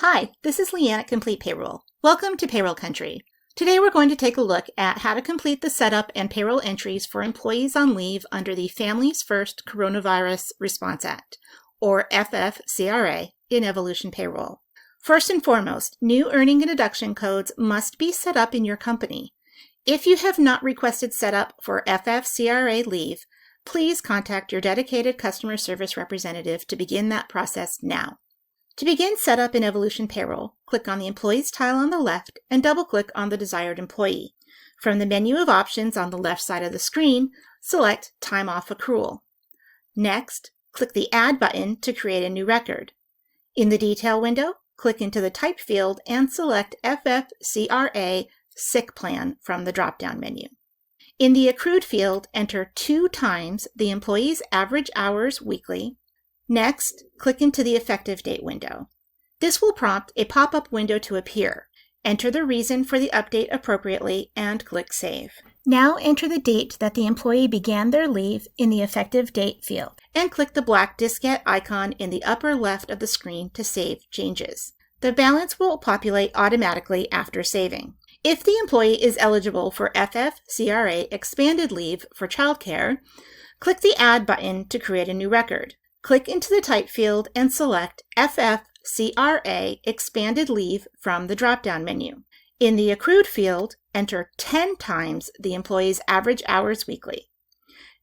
Hi, this is Leanne at Complete Payroll. Welcome to Payroll Country. Today we're going to take a look at how to complete the setup and payroll entries for employees on leave under the Families First Coronavirus Response Act, or FFCRA, in Evolution Payroll. First and foremost, new earning and deduction codes must be set up in your company. If you have not requested setup for FFCRA leave, please contact your dedicated customer service representative to begin that process now. To begin setup in Evolution Payroll, click on the Employees tile on the left and double-click on the desired employee. From the menu of options on the left side of the screen, select Time Off Accrual. Next, click the Add button to create a new record. In the Detail window, click into the Type field and select FFCRA Sick Plan from the drop-down menu. In the Accrued field, enter 2 times the employee's average hours weekly. Next, click into the Effective Date window. This will prompt a pop-up window to appear. Enter the reason for the update appropriately and click Save. Now enter the date that the employee began their leave in the Effective Date field and click the black diskette icon in the upper left of the screen to save changes. The balance will populate automatically after saving. If the employee is eligible for FFCRA expanded leave for childcare, click the Add button to create a new record. Click into the Type field and select FFCRA Expanded Leave from the drop-down menu. In the Accrued field, enter 10 times the employee's average hours weekly.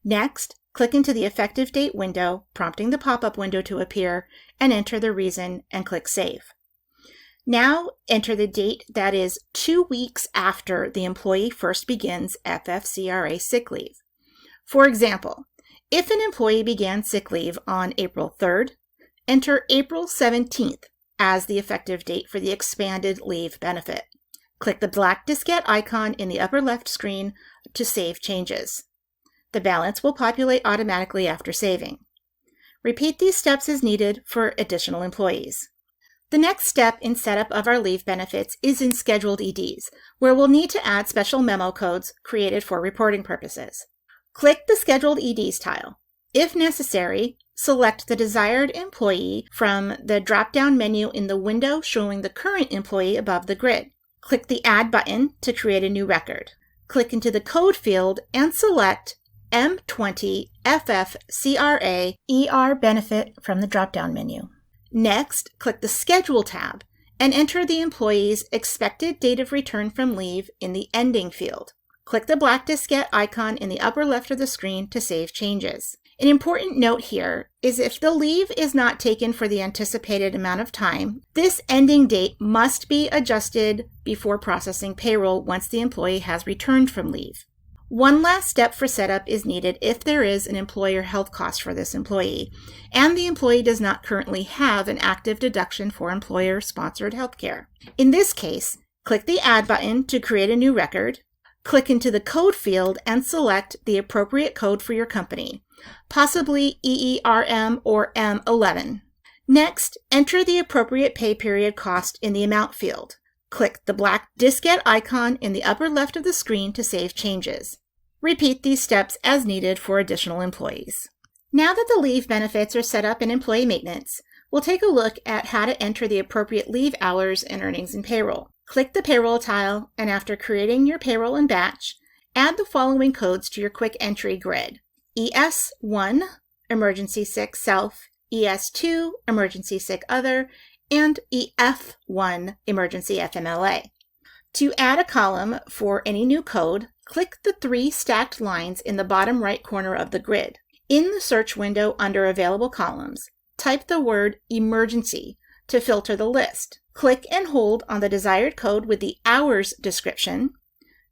Next, click into the Effective Date window, prompting the pop-up window to appear, and enter the reason and click Save. Now enter the date that is 2 weeks after the employee first begins FFCRA sick leave. For example, if an employee began sick leave on April 3rd, enter April 17th as the effective date for the expanded leave benefit. Click the black diskette icon in the upper left screen to save changes. The balance will populate automatically after saving. Repeat these steps as needed for additional employees. The next step in setup of our leave benefits is in Scheduled EDs, where we'll need to add special memo codes created for reporting purposes. Click the Scheduled EDs tile. If necessary, select the desired employee from the drop-down menu in the window showing the current employee above the grid. Click the Add button to create a new record. Click into the Code field and select M20 FFCRA ER Benefit from the drop-down menu. Next, click the Schedule tab and enter the employee's expected date of return from leave in the Ending field. Click the black diskette icon in the upper left of the screen to save changes. An important note here is if the leave is not taken for the anticipated amount of time, this ending date must be adjusted before processing payroll once the employee has returned from leave. One last step for setup is needed if there is an employer health cost for this employee, and the employee does not currently have an active deduction for employer-sponsored healthcare. In this case, click the Add button to create a new record. Click into the Code field and select the appropriate code for your company, possibly EERM or M11. Next, enter the appropriate pay period cost in the Amount field. Click the black diskette icon in the upper left of the screen to save changes. Repeat these steps as needed for additional employees. Now that the leave benefits are set up in Employee Maintenance, we'll take a look at how to enter the appropriate leave hours and earnings in payroll. Click the Payroll tile, and after creating your payroll and batch, add the following codes to your quick entry grid. ES1, Emergency Sick Self, ES2, Emergency Sick Other, and EF1, Emergency FMLA. To add a column for any new code, click the 3 stacked lines in the bottom right corner of the grid. In the search window under Available Columns, type the word Emergency to filter the list. Click and hold on the desired code with the hours description,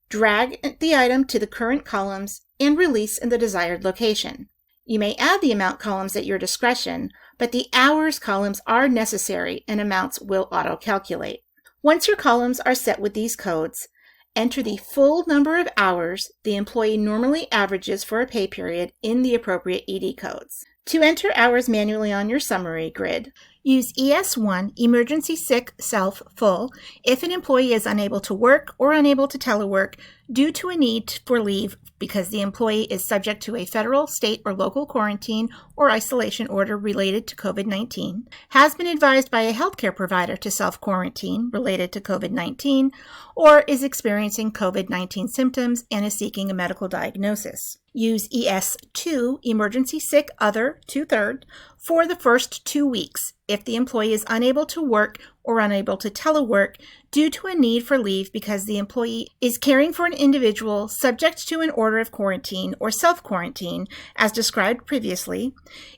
drag the item to the current columns, and release in the desired location. You may add the amount columns at your discretion, but the hours columns are necessary and amounts will auto-calculate. Once your columns are set with these codes, enter the full number of hours the employee normally averages for a pay period in the appropriate ED codes. To enter hours manually on your summary grid, use ES1, Emergency Sick Self Full, if an employee is unable to work or unable to telework due to a need for leave because the employee is subject to a federal, state, or local quarantine or isolation order related to COVID-19, has been advised by a healthcare provider to self-quarantine related to COVID-19, or is experiencing COVID-19 symptoms and is seeking a medical diagnosis. Use ES2, Emergency Sick Other, 2/3, for the first 2 weeks if the employee is unable to work or unable to telework due to a need for leave because the employee is caring for an individual subject to an order of quarantine or self-quarantine, as described previously,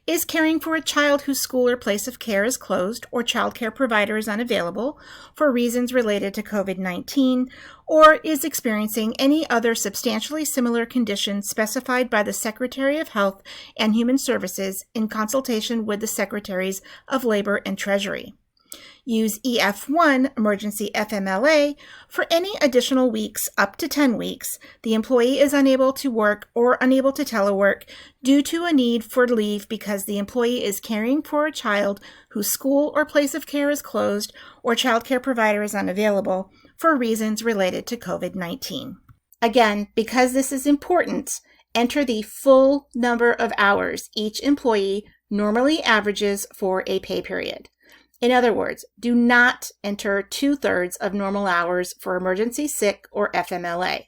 is caring for a child whose school or place of care is closed or child care provider is unavailable for reasons related to COVID-19, or is experiencing any other substantially similar condition specified by the Secretary of Health and Human Services in consultation with the Secretaries of Labor and Treasury. Use EF1, Emergency FMLA, for any additional weeks up to 10 weeks the employee is unable to work or unable to telework due to a need for leave because the employee is caring for a child whose school or place of care is closed or child care provider is unavailable for reasons related to COVID-19. Again, because this is important, enter the full number of hours each employee normally averages for a pay period. In other words, do not enter 2/3 of normal hours for emergency sick or FMLA.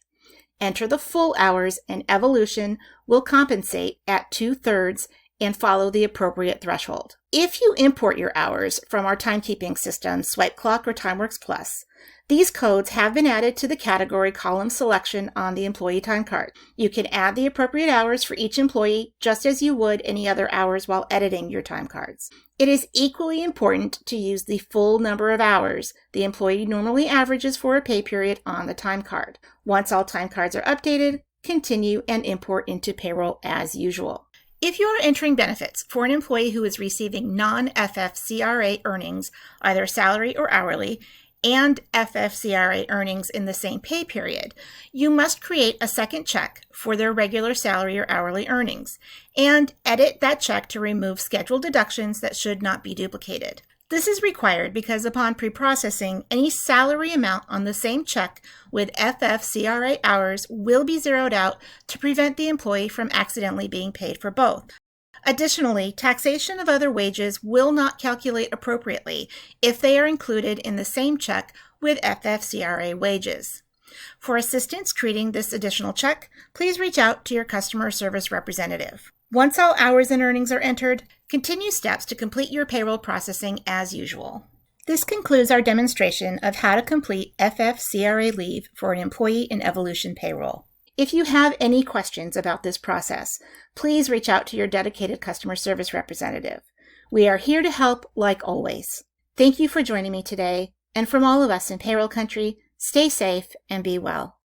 Enter the full hours and evolution will compensate at 2/3 and follow the appropriate threshold. If you import your hours from our timekeeping system, SwipeClock or TimeWorks Plus, these codes have been added to the category column selection on the employee time card. You can add the appropriate hours for each employee just as you would any other hours while editing your time cards. It is equally important to use the full number of hours the employee normally averages for a pay period on the time card. Once all time cards are updated, continue and import into Payroll as usual. If you are entering benefits for an employee who is receiving non-FFCRA earnings, either salary or hourly, and FFCRA earnings in the same pay period, you must create a second check for their regular salary or hourly earnings and edit that check to remove scheduled deductions that should not be duplicated. This is required because upon pre-processing, any salary amount on the same check with FFCRA hours will be zeroed out to prevent the employee from accidentally being paid for both. Additionally, taxation of other wages will not calculate appropriately if they are included in the same check with FFCRA wages. For assistance creating this additional check, please reach out to your customer service representative. Once all hours and earnings are entered, continue steps to complete your payroll processing as usual. This concludes our demonstration of how to complete FFCRA leave for an employee in Evolution Payroll. If you have any questions about this process, please reach out to your dedicated customer service representative. We are here to help like always. Thank you for joining me today, and from all of us in Payroll Country, stay safe and be well.